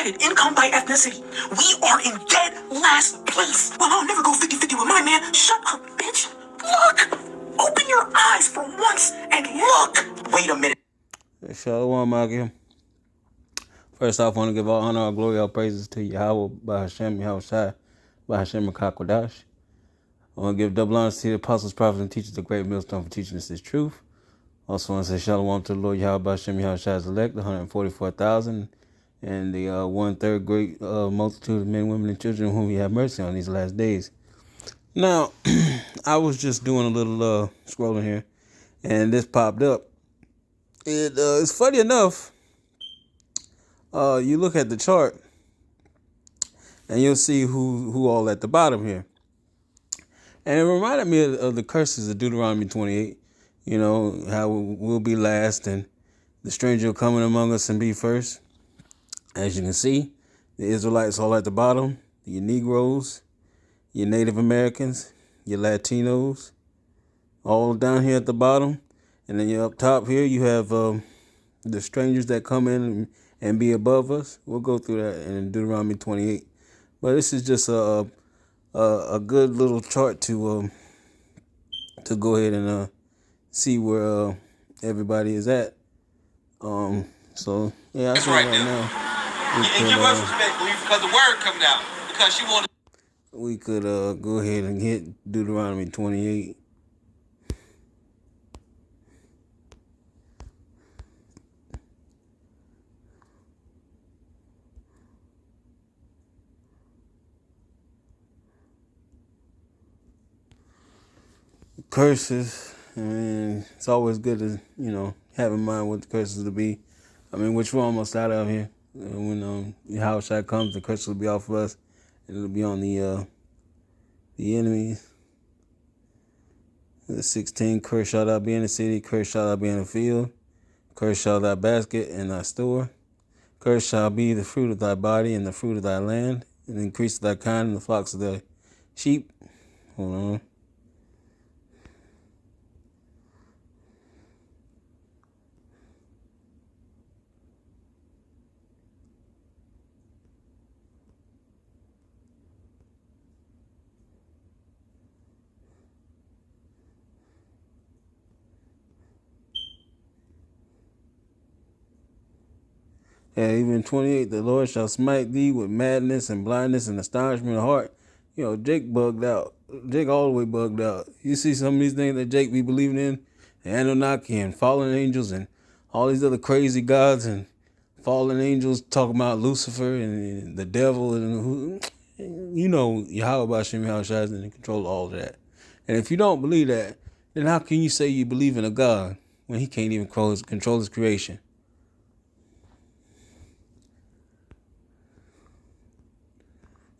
divided income by ethnicity. We are in dead last place. Well, I'll never go 50-50 with my man. Shut up, bitch. Look. Open your eyes for once and look. Wait a minute. Shalom, Malcolm. First off, I want to give all honor, all glory, all praises to Yahweh, by Hashem, Yahweh Shai, by Hashem, Makakwadash. I want to give double honors to the apostles, prophets, and teachers, the great millstone for teaching us this truth. Also want to say shalom to the Lord Yahweh, by Hashem, Yahweh Shai's elect, the 144,000, and the 1/3 great multitude of men, women, and children whom He have mercy on these last days. Now, I was just doing a little scrolling here, and this popped up. It's funny enough. You look at the chart, and you'll see who all at the bottom here. And it reminded me of the curses of Deuteronomy 28. You know, how we'll be last, and the stranger will come in among us and be first. As you can see, the Israelites all at the bottom, your Negroes, your Native Americans, your Latinos, all down here at the bottom. And then you're up top here, you have the strangers that come in and be above us. We'll go through that in Deuteronomy 28. But this is just a good little chart to go ahead and see where everybody is at. So yeah, that's right now. And give us respect, because the word come down. Because she wanted. We could go ahead and hit Deuteronomy 28. Curses. I mean, it's always good to, have in mind what the curses will be. I mean, which we're almost out of here. When Yahushua comes, the curse will be off of us. It'll be on the enemies. The 16, cursed shall thou be in the city, cursed shall thou be in the field, cursed shall thy basket and thy store, cursed shall be the fruit of thy body and the fruit of thy land, and the increase of thy kind and the flocks of thy sheep. Hold on. Yeah, even 28, the Lord shall smite thee with madness and blindness and astonishment of heart. Jake bugged out. Jake all the way bugged out. You see some of these things that Jake be believing in, Anunnaki and fallen angels and all these other crazy gods and fallen angels talking about Lucifer and the devil and Yahweh Bashem Yahushua is in control of all of that. And if you don't believe that, then how can you say you believe in a God when He can't even control His creation?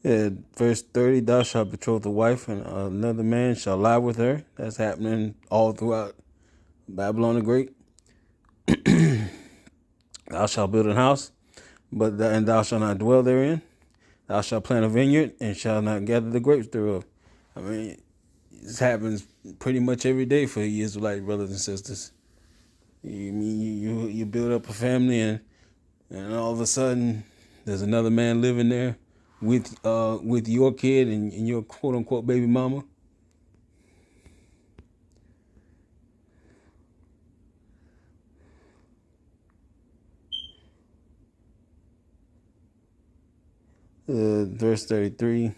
Yeah, verse 30, thou shalt betroth a wife, and another man shall lie with her. That's happening all throughout Babylon the Great. Thou shalt build a house, and thou shalt not dwell therein. Thou shalt plant a vineyard, and shalt not gather the grapes thereof. I mean, this happens pretty much every day for you Israelite brothers and sisters. You build up a family, and all of a sudden, there's another man living there with your kid and your quote unquote baby mama. Verse 33.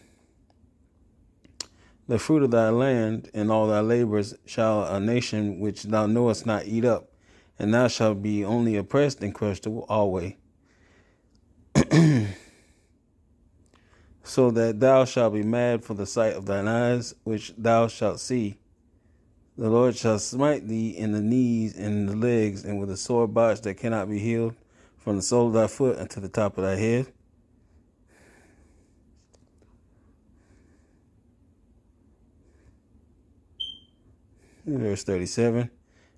The fruit of thy land and all thy labors shall a nation which thou knowest not eat up, and thou shalt be only oppressed and crushed always. So that thou shalt be mad for the sight of thine eyes, which thou shalt see. The Lord shall smite thee in the knees and in the legs, and with a sore botch that cannot be healed, from the sole of thy foot unto the top of thy head. Verse 37.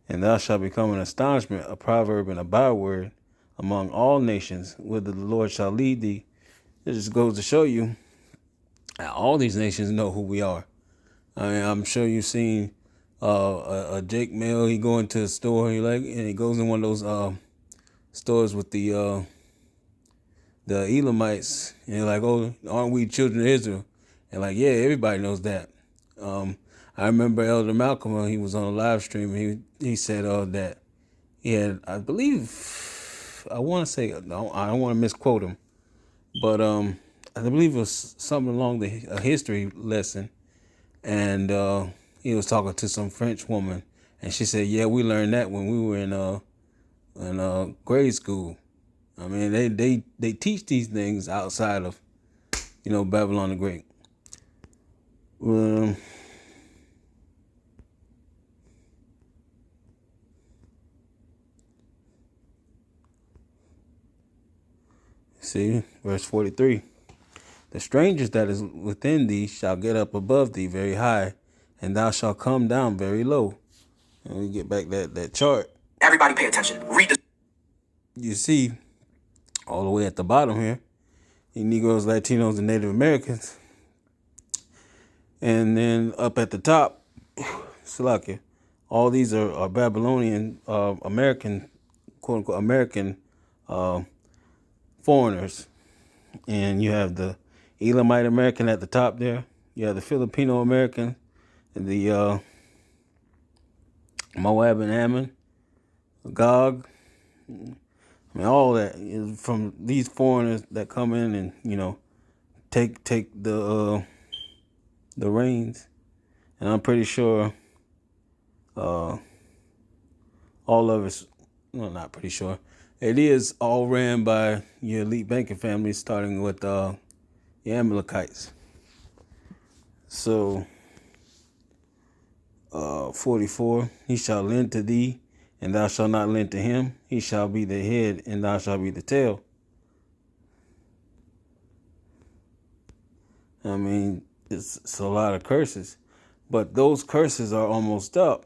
And thou shalt become an astonishment, a proverb, and a byword among all nations, whither the Lord shall lead thee. It just goes to show you that all these nations know who we are. I mean, I'm sure you've seen a Jake Mail. He go into a store, and he goes in one of those stores with the the Elamites. And they're like, oh, aren't we children of Israel? And like, yeah, everybody knows that. I remember Elder Malcolm when he was on a live stream. He said that he had, I believe, I want to say, I don't want to misquote him, but I believe it was something along a history lesson, and he was talking to some French woman, and she said, "Yeah, we learned that when we were in grade school." I mean, they teach these things outside of, Babylon the Great. See, verse 43. The strangers that is within thee shall get up above thee very high, and thou shalt come down very low. And we get back that chart. Everybody pay attention. Read this. You see, all the way at the bottom here, the Negroes, Latinos, and Native Americans. And then up at the top, Salakia, all these are Babylonian, American, quote unquote, American foreigners. And you have the Elamite American at the top there. You have the Filipino American, and the Moab and Ammon, Gog. I mean, all that is from these foreigners that come in and take the reins. And I'm pretty sure all of us, well, not pretty sure, it is all ran by your elite banking family, starting with the Amalekites. So 44, he shall lend to thee, and thou shalt not lend to him. He shall be the head, and thou shalt be the tail. I mean, it's a lot of curses, but those curses are almost up.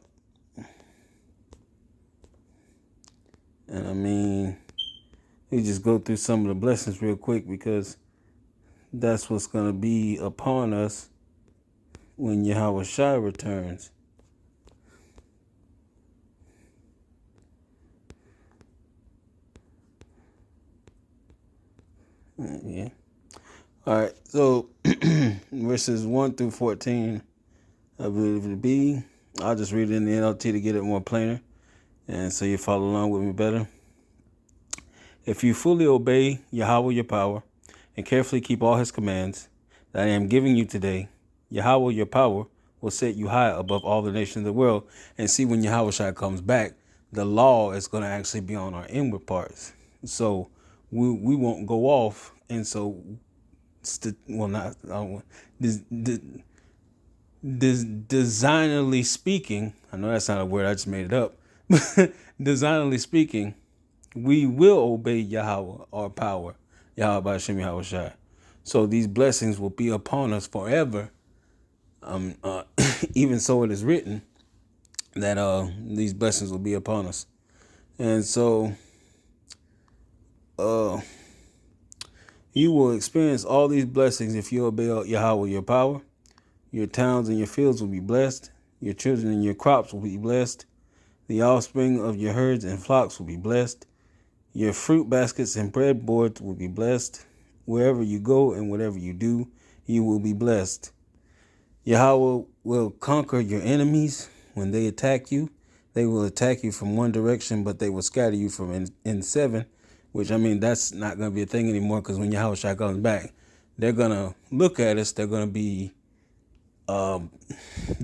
And I mean, we just go through some of the blessings real quick, because that's what's going to be upon us when Yahweh Shai returns. Yeah. All right. So verses 1 through 14, I believe it be. I'll just read it in the NLT to get it more plainer, and so you follow along with me better. If you fully obey Yahweh your power and carefully keep all his commands that I am giving you today, Yahweh your power will set you high above all the nations of the world. And see, when Yahweh Shai comes back, the law is going to actually be on our inward parts. So we won't go off. And so, designedly speaking, I know that's not a word, I just made it up. Designedly speaking, we will obey Yahweh, our power, Yahweh B'Hashem Yahweh Shai. So these blessings will be upon us forever. Even so it is written that these blessings will be upon us. And so you will experience all these blessings if you obey Yahweh your power. Your towns and your fields will be blessed. Your children and your crops will be blessed. The offspring of your herds and flocks will be blessed. Your fruit baskets and breadboards will be blessed. Wherever you go and whatever you do, you will be blessed. Yahweh will conquer your enemies when they attack you. They will attack you from one direction, but they will scatter you from in seven, which, I mean, that's not going to be a thing anymore, because when Yahweh Shai comes back, they're going to look at us. They're going to be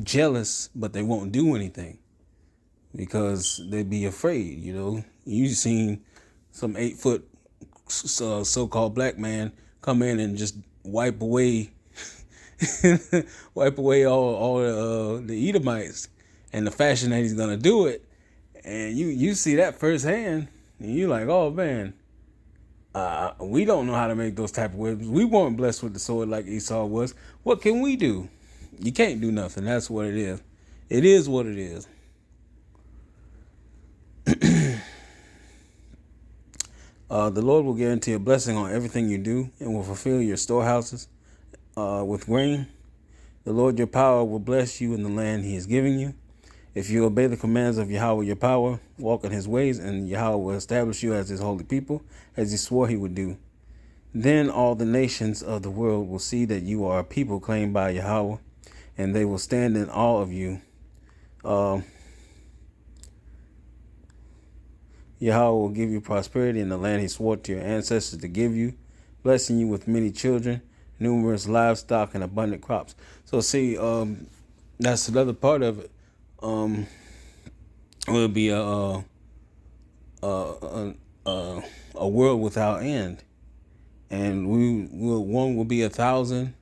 jealous, but they won't do anything because they'd be afraid. You've seen some 8-foot so-called black man come in and just wipe away all the Edomites, and the fashion that he's gonna do it, and you see that firsthand, and you're like, oh man, we don't know how to make those type of weapons. We weren't blessed with the sword like Esau was. What can we do? You can't do nothing. That's what it is. It is what it is. The Lord will guarantee a blessing on everything you do and will fulfill your storehouses with grain. The Lord your power will bless you in the land he is giving you. If you obey the commands of Yahweh your power, walk in his ways, and Yahweh will establish you as his holy people, as he swore he would do. Then all the nations of the world will see that you are a people claimed by Yahweh, and they will stand in awe of you. Yahweh will give you prosperity in the land he swore to your ancestors to give you, blessing you with many children, numerous livestock, and abundant crops. So see, that's another part of it. Will be a world without end, and one will be 1,000.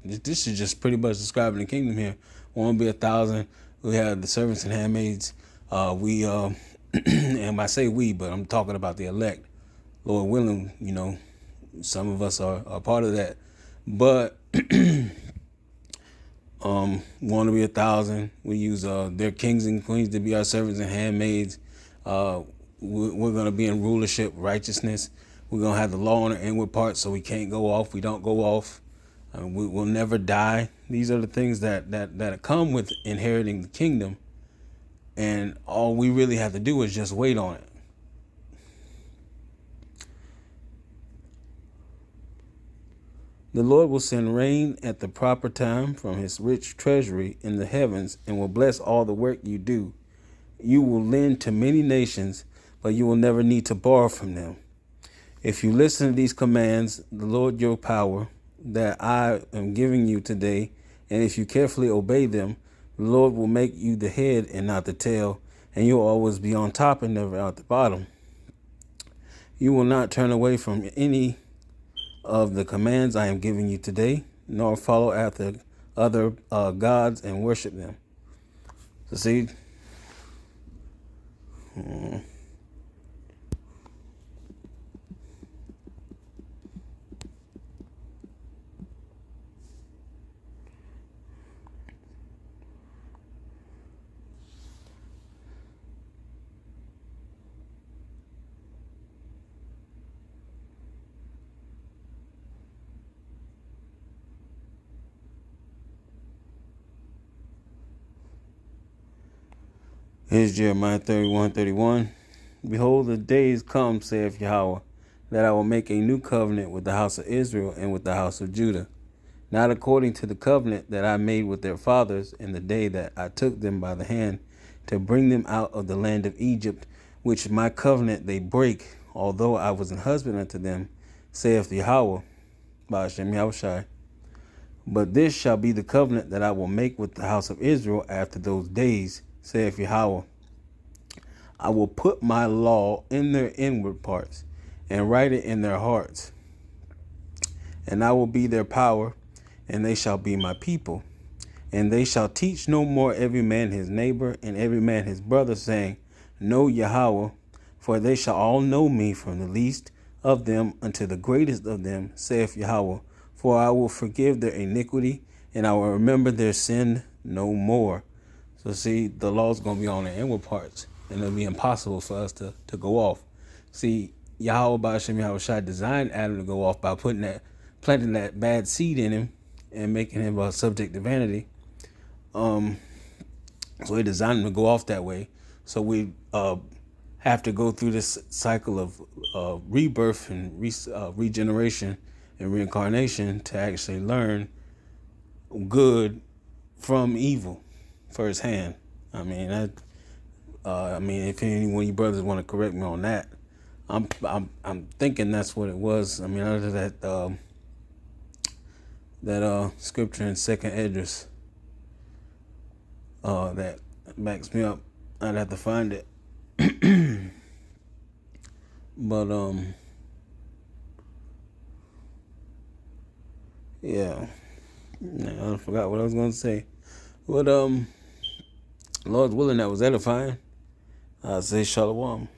This is just pretty much describing the kingdom here. One will be 1,000. We have the servants and handmaids. And I say we, but I'm talking about the elect. Lord willing, some of us are part of that. But want to be 1,000. We use their kings and queens to be our servants and handmaids. We're going to be in rulership, righteousness. We're going to have the law on our inward parts, so we can't go off. We don't go off. We will never die. These are the things that come with inheriting the kingdom. And all we really have to do is just wait on it. The Lord will send rain at the proper time from his rich treasury in the heavens and will bless all the work you do. You will lend to many nations, but you will never need to borrow from them. If you listen to these commands, the Lord your power, that I am giving you today, and if you carefully obey them, the Lord will make you the head and not the tail, and you'll always be on top and never at the bottom. You will not turn away from any of the commands I am giving you today, nor follow after other gods and worship them. So see, here's Jeremiah 31:31. Behold, the days come, saith Yahweh, that I will make a new covenant with the house of Israel and with the house of Judah, not according to the covenant that I made with their fathers in the day that I took them by the hand to bring them out of the land of Egypt, which my covenant they break, although I was an husband unto them, saith Yahweh, Ba'ashem Yahushai. But this shall be the covenant that I will make with the house of Israel after those days, saith Yahweh. I will put my law in their inward parts and write it in their hearts. And I will be their power, and they shall be my people. And they shall teach no more every man his neighbor and every man his brother, saying, Know Yahweh, for they shall all know me, from the least of them unto the greatest of them, saith Yahweh. For I will forgive their iniquity, and I will remember their sin no more. So see, the law is going to be on the inward parts, and it'll be impossible for us to go off. See, Yahweh Ba'ashem Yahushai designed Adam to go off by planting that bad seed in him and making him subject to vanity. So he designed him to go off that way. So we have to go through this cycle of rebirth and regeneration and reincarnation to actually learn good from evil firsthand. I mean, if any one of you brothers want to correct me on that, I'm thinking that's what it was. I mean, other than that scripture in 2nd Esdras that backs me up. I'd have to find it. But yeah, I forgot what I was going to say. But Lord's willing, that was edifying. I say shalom.